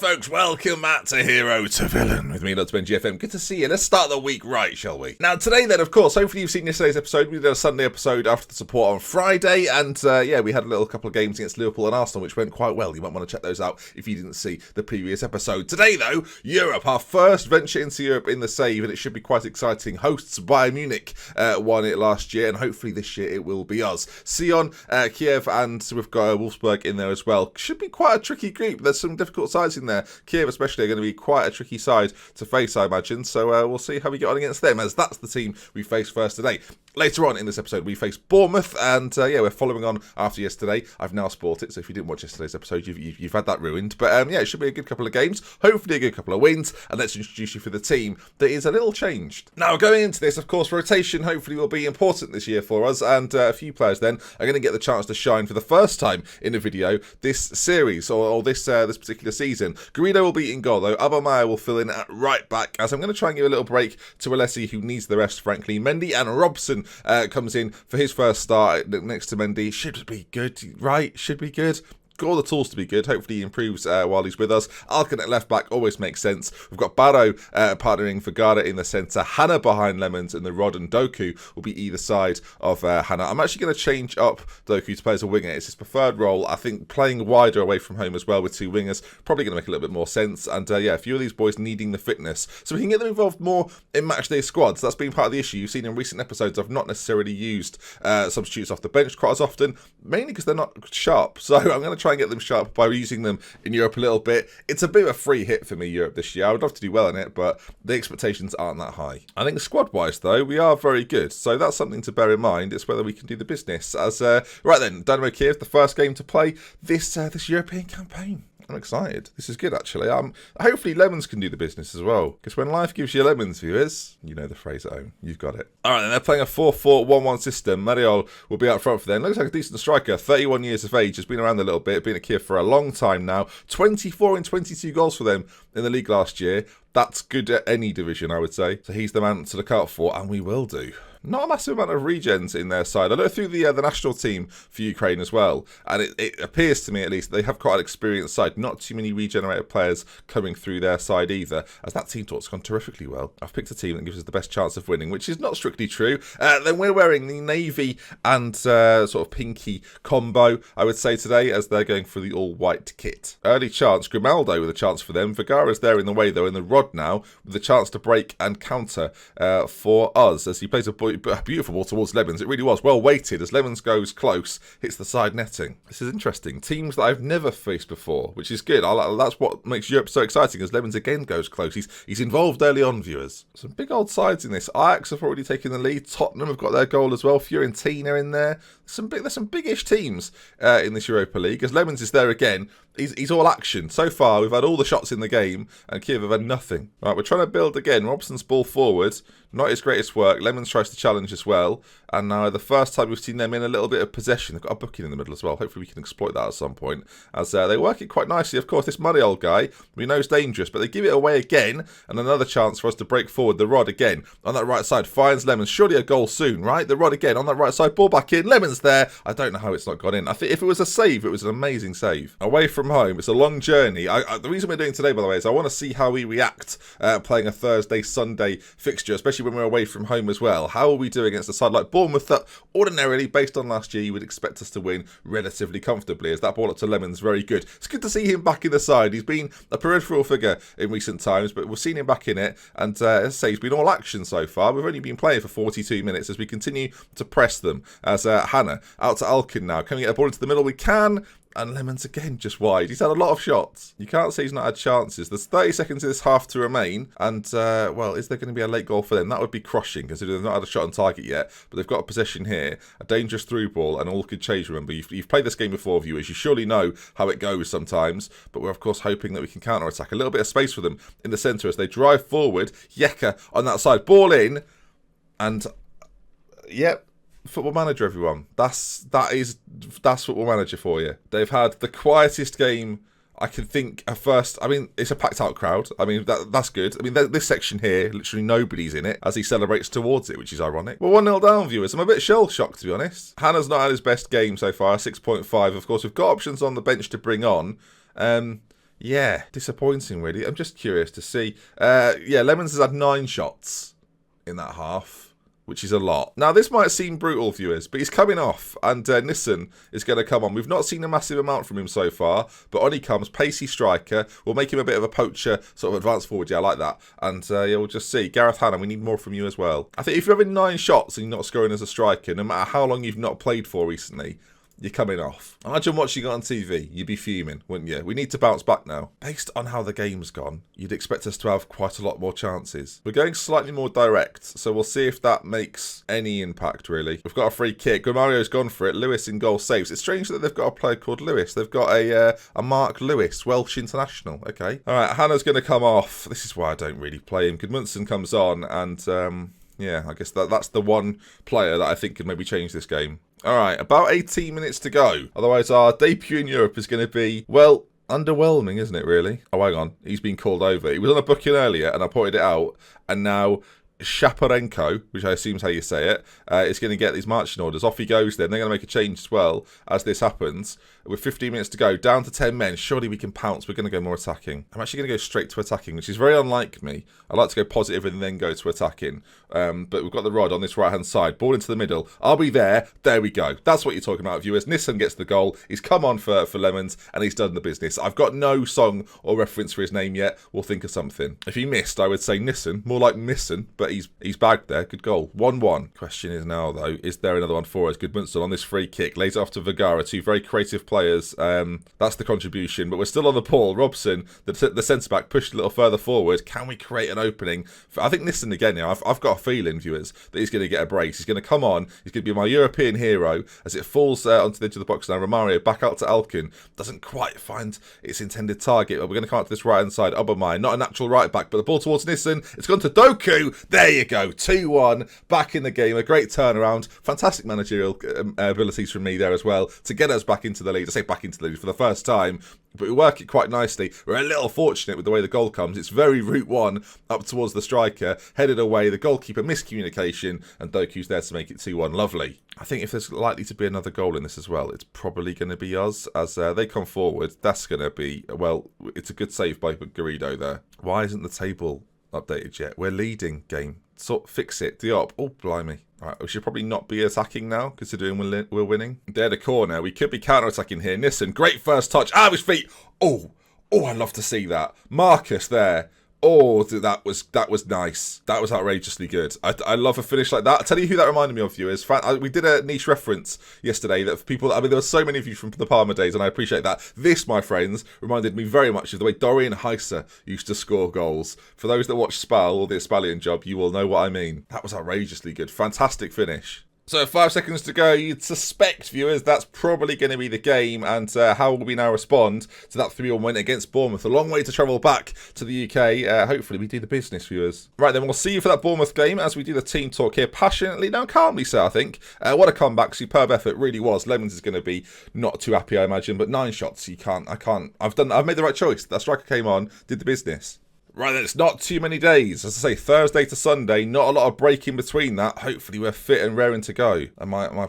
folks? Welcome back to Hero to Villain with me, Dr. Ben GFM. Good to see you. Let's start the week right, shall we? Now, today then, of course, hopefully you've seen yesterday's episode. We did a Sunday episode after the support on Friday, and we had a couple of games against Liverpool and Arsenal, which went quite well. You might want to check those out if you didn't see the previous episode. Today, though, Europe, our first venture into Europe in the save, and it should be quite exciting. Hosts Bayern Munich won it last year, and hopefully this year it will be us. Sion, Kiev, and we've got Wolfsburg in there as well. Should be quite a tricky group. There's some difficult sides in there. Kiev especially are going to be quite a tricky side to face, I imagine. So we'll see how we get on against them, as that's the team we face first today. Later on in this episode, we face Bournemouth, and we're following on after yesterday. I've now spoiled it, so if you didn't watch yesterday's episode, you've had that ruined. But it should be a good couple of games, hopefully a good couple of wins, and let's introduce you for the team that is a little changed. Now, going into this, of course, rotation hopefully will be important this year for us, and a few players then are going to get the chance to shine for the first time in a video this series, or this particular season. Guido will be in goal, though. Aubameyang will fill in at right back, as I'm going to try and give a little break to Alessi, who needs the rest, frankly. Mendy and Robson comes in for his first start next to Mendy. Should be good, right? Should be good. Got all the tools to be good. Hopefully he improves while he's with us. Alkin at left back always makes sense. We've got Barrow partnering for Garda in the centre. Hannah behind Lemons, and the Rod and Doku will be either side of Hannah. I'm actually going to change up Doku to play as a winger. It's his preferred role. I think playing wider away from home as well with two wingers probably going to make a little bit more sense. And a few of these boys needing the fitness, so we can get them involved more in matchday squads. That's been part of the issue. You've seen in recent episodes I've not necessarily used substitutes off the bench quite as often, mainly because they're not sharp. So I'm going to try and get them sharp by using them in Europe a little bit. It's a bit of a free hit for me, Europe, this year. I would love to do well in it, but the expectations aren't that high. I think squad-wise, though, we are very good. So that's something to bear in mind. It's whether we can do the business. As right then, Dynamo Kiev, the first game to play this European campaign. I'm excited. This is good, actually. Hopefully Lemons can do the business as well, because when life gives you lemons, viewers, you know the phrase at home. You've got it. All right, then they're playing a 4-4-1-1 system. Mariol will be out front for them. Looks like a decent striker. 31 years of age. Has been around a little bit. Been at Kiev for a long time now. 24 and 22 goals for them in the league last year. That's good at any division, I would say. So he's the man to look out for, and we will do. Not a massive amount of regens in their side. I looked through the national team for Ukraine as well, and it appears to me, at least, they have quite an experienced side. Not too many regenerated players coming through their side either, as that team talk's gone terrifically well. I've picked a team that gives us the best chance of winning, which is not strictly true. Then we're wearing the navy and sort of pinky combo, I would say, today, as they're going for the all-white kit. Early chance, Grimaldo with a chance for them. Vergara's there in the way, though, in the rod now, with a chance to break and counter for us, as he plays a beautiful ball towards Lemons. It really was well weighted as Lemons goes close, hits the side netting. This is interesting. Teams that I've never faced before, which is good. That's what makes Europe so exciting, as Lemons again goes close. He's involved early on, viewers. Some big old sides in this. Ajax have already taken the lead. Tottenham have got their goal as well. Fiorentina in there. There's some biggish teams in this Europa League, as Lemons is there again. He's all action. So far, we've had all the shots in the game, and Kiev have had nothing. Right, we're trying to build again. Robson's ball forward. Not his greatest work. Lemons tries to challenge as well. And now the first time we've seen them in a little bit of possession. They've got a booking in the middle as well. Hopefully we can exploit that at some point, as they work it quite nicely. Of course, this Mariol guy, we know is dangerous, but they give it away again. And another chance for us to break forward. The Rod again on that right side finds Lemons. Surely a goal soon, right? The Rod again on that right side. Ball back in. Lemons there. I don't know how it's not gone in. I think if it was a save, it was an amazing save. Away from home, it's a long journey. The reason we're doing today, by the way, is I want to see how we react playing a Thursday, Sunday fixture, especially when we're away from home as well. How are we doing against a side like Bournemouth that ordinarily, based on last year, you would expect us to win relatively comfortably, as that ball up to Lemons very good. It's good to see him back in the side. He's been a peripheral figure in recent times, but we've seen him back in it, and as I say, he's been all action so far. We've only been playing for 42 minutes as we continue to press them, as Hannah out to Alkin now. Can we get a ball into the middle? We can. And Lemons again just wide. He's had a lot of shots. You can't say he's not had chances. There's 30 seconds of this half to remain. And, well, is there going to be a late goal for them? That would be crushing, considering they've not had a shot on target yet. But they've got a possession here. A dangerous through ball, and all could change, remember. You've played this game before, viewers. You surely know how it goes sometimes. But we're, of course, hoping that we can counter-attack. A little bit of space for them in the centre as they drive forward. Yeka on that side. Ball in. And, yep. Football Manager, everyone. That's Football Manager for you. They've had the quietest game I can think at first. I mean, it's a packed out crowd. I mean, that's good. I mean, this section here, literally nobody's in it as he celebrates towards it, which is ironic. We're 1-0 down, viewers. I'm a bit shell-shocked, to be honest. Hannah's not had his best game so far, 6.5. Of course, we've got options on the bench to bring on. Yeah, disappointing really. I'm just curious to see. Yeah, Lemons has had 9 shots in that half, which is a lot. Now, this might seem brutal, viewers, but he's coming off, and Nissen is going to come on. We've not seen a massive amount from him so far, but on he comes, pacey striker. We'll make him a bit of a poacher, sort of advanced forward. Yeah, I like that. And yeah, we'll just see. Gareth Hanna, we need more from you as well. I think if you're having 9 shots and you're not scoring as a striker, no matter how long you've not played for recently, you're coming off. Imagine watching it on TV. You'd be fuming, wouldn't you? We need to bounce back now. Based on how the game's gone, you'd expect us to have quite a lot more chances. We're going slightly more direct, so we'll see if that makes any impact, really. We've got a free kick. Mario's gone for it. Lewis in goal saves. It's strange that they've got a player called Lewis. They've got a Mark Lewis, Welsh international. Okay. All right, Hannah's going to come off. This is why I don't really play him. Gudmundsson comes on, and yeah, I guess that's the one player that I think could maybe change this game. All right, about 18 minutes to go. Otherwise, our debut in Europe is going to be, well, underwhelming, isn't it, really? Oh, hang on. He's been called over. He was on a booking earlier, and I pointed it out, and now Shaparenko, which I assume is how you say it, is going to get these marching orders. Off he goes then. They're going to make a change as well as this happens. With 15 minutes to go, down to 10 men. Surely we can pounce. We're going to go more attacking. I'm actually going to go straight to attacking, which is very unlike me. I like to go positive and then go to attacking. But we've got the rod on this right-hand side. Ball into the middle. I'll be there. There we go. That's what you're talking about, viewers. Nissen gets the goal. He's come on for Lemons, and he's done the business. I've got no song or reference for his name yet. We'll think of something. If he missed, I would say Nissen. More like Missen, but he's bagged there. Good goal. 1-1. Question is now, though, is there another one for us? Gudmundsson on this free kick. Lays it off to Vergara. 2 very creative players. That's the contribution, but we're still on the ball. Robson, the centre-back, pushed a little further forward. Can we create an opening? I think Nissen again now, I've got a feeling, viewers, that he's going to get a brace. He's going to come on. He's going to be my European hero as it falls onto the edge of the box now. Romario back out to Elkin. Doesn't quite find its intended target, but we're going to come out to this right-hand side. Aubameyang, not a natural right-back, but the ball towards Nissen. It's gone to Doku. There you go. 2-1. Back in the game. A great turnaround. Fantastic managerial abilities from me there as well to get us back into the lead. I say back into the lead for the first time, but we work it quite nicely. We're a little fortunate with the way the goal comes. It's very route one up towards the striker, headed away, the goalkeeper miscommunication, and Doku's there to make it 2-1. Lovely. I think if there's likely to be another goal in this as well, it's probably going to be us as they come forward. That's going to be, well, it's a good save by Garrido there. Why isn't the table updated yet? We're leading game. Fix it. Diop. Oh, blimey. Right, we should probably not be attacking now, considering we're winning. They're the corner. We could be counter-attacking here. Nissen, great first touch. Ah, his feet. Oh, I'd love to see that. Marcus there. Oh, that was nice. That was outrageously good. I love a finish like that. I'll tell you who that reminded me of, viewers. We did a niche reference yesterday that for people, I mean, there were so many of you from the Parma days, and I appreciate that. This, my friends, reminded me very much of the way Dorian Heiser used to score goals. For those that watch Spal or the Espalion job, you will know what I mean. That was outrageously good. Fantastic finish. So 5 seconds to go. You'd suspect, viewers, that's probably going to be the game. And how will we now respond to that 3-1 win against Bournemouth? A long way to travel back to the UK. Hopefully we do the business, viewers. Right, then we'll see you for that Bournemouth game as we do the team talk here. Passionately, now calmly so, I think. What a comeback. Superb effort, really was. Lemons is going to be not too happy, I imagine. But 9 shots, I can't. I've made the right choice. That striker came on, did the business. Right then, it's not too many days. As I say, Thursday to Sunday, not a lot of break in between that. Hopefully we're fit and raring to go. And my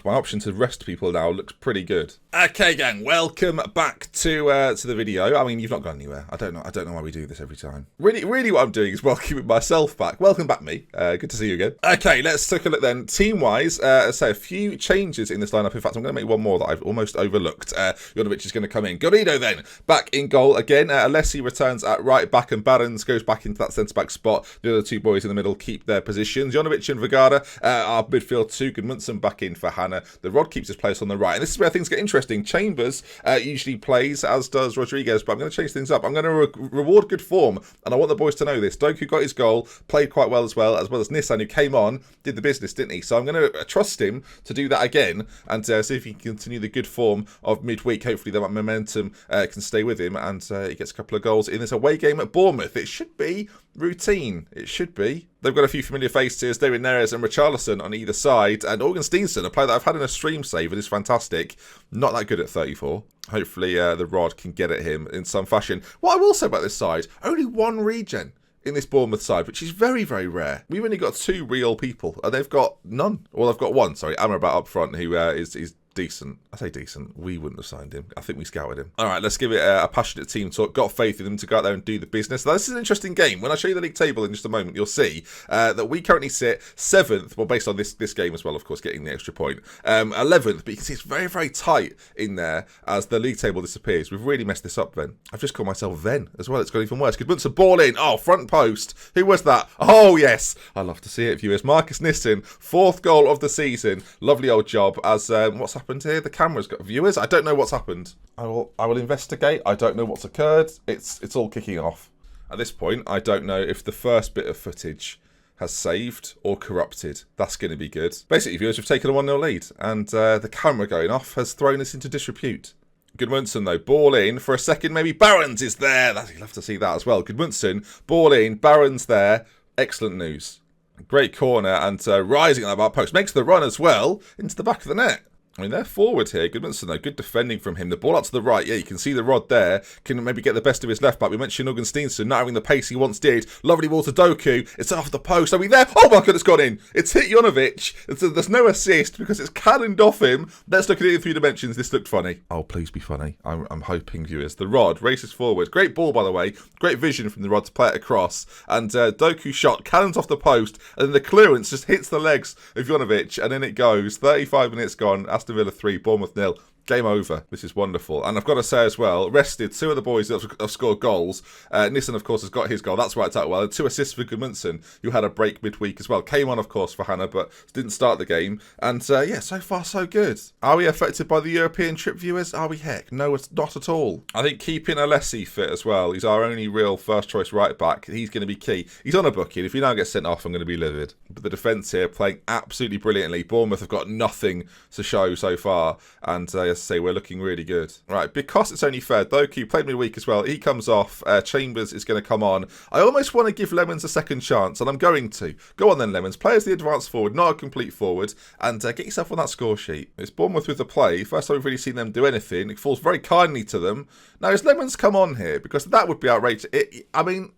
option to rest people now looks pretty good. Okay, gang, welcome back to the video. I mean, you've not gone anywhere. I don't know why we do this every time. Really what I'm doing is welcoming myself back. Welcome back, me. Good to see you again. Okay, let's take a look then. Team-wise, say a few changes in this lineup. In fact, I'm going to make one more that I've almost overlooked. Jonovic is going to come in. Garrido then, back in goal again. Alessi returns at right back and Barons goes back into that centre-back spot. The other 2 boys in the middle keep their positions. Jonovic and Vergara are midfield 2. Gudmundsson back in for Hannah. The Rod keeps his place on the right. And this is where things get interesting. Chambers usually plays, as does Rodriguez, but I'm going to change things up. I'm going to reward good form, and I want the boys to know this. Doku got his goal, played quite well as well as Nissen, who came on, did the business, didn't he? So I'm going to trust him to do that again, and see if he can continue the good form of midweek. Hopefully that momentum can stay with him, and he gets a couple of goals in this away game at Bournemouth. It should be routine. It should be. They've got a few familiar faces, David Neres and Richarlison on either side, and Augustinsson, a player that I've had in a stream save and is fantastic. Not that good at 34. Hopefully the Rod can get at him in some fashion. What I will say about this side, only 1 regen in this Bournemouth side, which is very, very rare. We've only got 2 real people, and they've got none. Well, they've got 1, sorry, Amrabat up front, who is decent. I say decent. We wouldn't have signed him. I think we scouted him. All right, let's give it a passionate team talk. Got faith in them to go out there and do the business. Now, this is an interesting game. When I show you the league table in just a moment, you'll see that we currently sit 7th. Well, based on this game as well, of course, getting the extra point. 11th, but you can see it's very, very tight in there as the league table disappears. We've really messed this up, Ven. I've just called myself Ven as well. It's got even worse. Gudmundsson, ball in. Oh, front post. Who was that? Oh, yes. I love to see it, viewers. Marcus Nissen, 4th goal of the season. Lovely old job. As what's happened here? The camera's got viewers. I don't know what's happened. I will investigate. I don't know what's occurred. It's all kicking off. At this point, I don't know if the first bit of footage has saved or corrupted. That's going to be good. Basically, viewers, we've taken a 1-0 lead, and the camera going off has thrown us into disrepute. Gudmundsson, though, ball in for a second. Maybe Barons is there. You'd love to see that as well. Gudmundsson, ball in. Barons there. Excellent news. Great corner and rising on that back post. Makes the run as well into the back of the net. I mean, they're forward here. Gudmundsson, though, good defending from him. The ball out to the right. Yeah, you can see the rod there. Can maybe get the best of his left back. We mentioned Augustinsson not having the pace he once did. Lovely ball to Doku. It's off the post. Are we there? Oh, my God, it's gone in. It's hit Jonovic. There's no assist because it's cannoned off him. Let's look at it in 3 dimensions. This looked funny. Oh, please be funny. I'm hoping, viewers. The rod races forward. Great ball, by the way. Great vision from the rod to play it across. And Doku shot, cannons off the post. And then the clearance just hits the legs of Jonovic. And then it goes. 35 minutes gone. Aston Villa 3, Bournemouth 0. Game over. This is wonderful. And I've got to say as well, rested 2 of the boys that have scored goals. Nissen, of course, has got his goal. That's worked out well. And 2 assists for Gudmundsson, who had a break midweek as well. Came on, of course, for Hannah, but didn't start the game. And yeah, so far, so good. Are we affected by the European trip, viewers? Are we? Heck, no, it's not at all. I think keeping Alessi fit as well. He's our only real first-choice right-back. He's going to be key. He's on a booking. If he now gets sent off, I'm going to be livid. But the defence here playing absolutely brilliantly. Bournemouth have got nothing to show so far. And as I say, we're looking really good. Right, because it's only fair, Doku played midweek as well. He comes off. Chambers is going to come on. I almost want to give Lemons a second chance, and I'm going to. Go on then, Lemons. Play as the advanced forward, not a complete forward, and get yourself on that score sheet. It's Bournemouth with the play. First time we've really seen them do anything. It falls very kindly to them. Now, has Lemons come on here? Because that would be outrageous. I mean,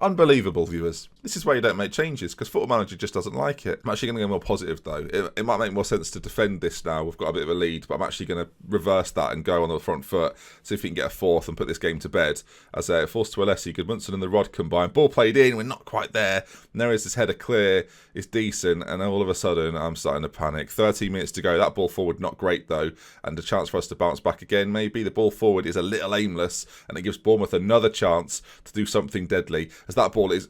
unbelievable, viewers. This is why you don't make changes, because Football Manager just doesn't like it. I'm actually going to go more positive, though. It might make more sense to defend this now. We've got a bit of a lead, but I'm actually going to reverse that and go on the front foot, see if we can get a 4th and put this game to bed. As it falls to Alessi, Gudmundsson and the rod combined. Ball played in, we're not quite there. And there is this header clear, it's decent, and all of a sudden, I'm starting to panic. 13 minutes to go. That ball forward, not great, though, and a chance for us to bounce back again, maybe. The ball forward is a little aimless, and it gives Bournemouth another chance to do something deadly, as that ball is...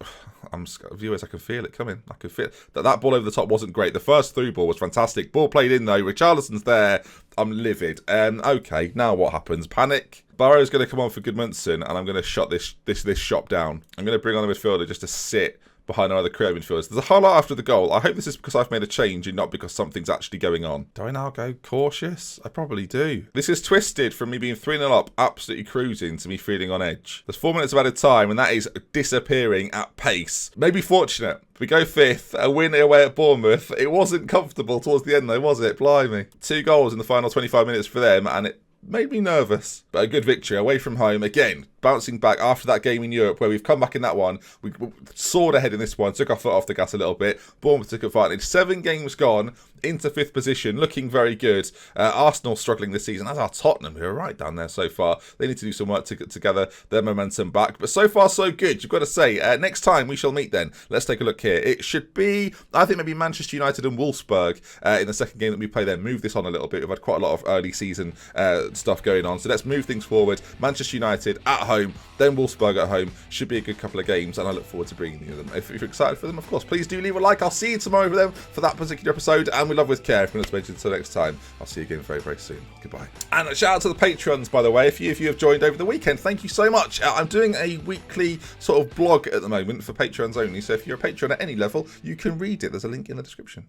viewers, I can feel it coming. I can feel that ball over the top wasn't great. The first through ball was fantastic. Ball played in though. Richarlison's there. I'm livid. Okay, now what happens? Panic. Barrow's going to come on for Gudmundsson, and I'm going to shut this shop down. I'm going to bring on the midfielder just to sit behind our other creative midfielders. There's a highlight after the goal. I hope this is because I've made a change and not because something's actually going on. Do I now go cautious? I probably do. This is twisted from me being 3-0 up, absolutely cruising, to me feeling on edge. There's 4 minutes of added time, and that is disappearing at pace. Maybe fortunate. We go 5th, a win away at Bournemouth. It wasn't comfortable towards the end though, was it? Blimey. 2 goals in the final 25 minutes for them, and it made me nervous. But a good victory away from home. Again, bouncing back after that game in Europe where we've come back in that one. We soared ahead in this one, took our foot off the gas a little bit. Bournemouth took advantage. 7 games gone into 5th position, looking very good. Arsenal struggling this season, as are Tottenham, who are right down there so far. They need to do some work to get together their momentum back. But so far, so good. You've got to say, next time we shall meet then. Let's take a look here. It should be, I think, maybe Manchester United and Wolfsburg in the second game that we play there. Move this on a little bit. We've had quite a lot of early season stuff going on. So let's move things forward. Manchester United at home, then Wolfsburg at home. Should be a good couple of games, and I look forward to bringing you them. If you're excited for them, of course, please do leave a like. I'll see you tomorrow for them for that particular episode, and we love with care. If you're not mentioned until next time, I'll see you again very, very soon. Goodbye. And a shout out to the patrons, by the way. If you have joined over the weekend, thank you so much. I'm doing a weekly sort of blog at the moment for patrons only, so if you're a patron at any level, you can read it. There's a link in the description.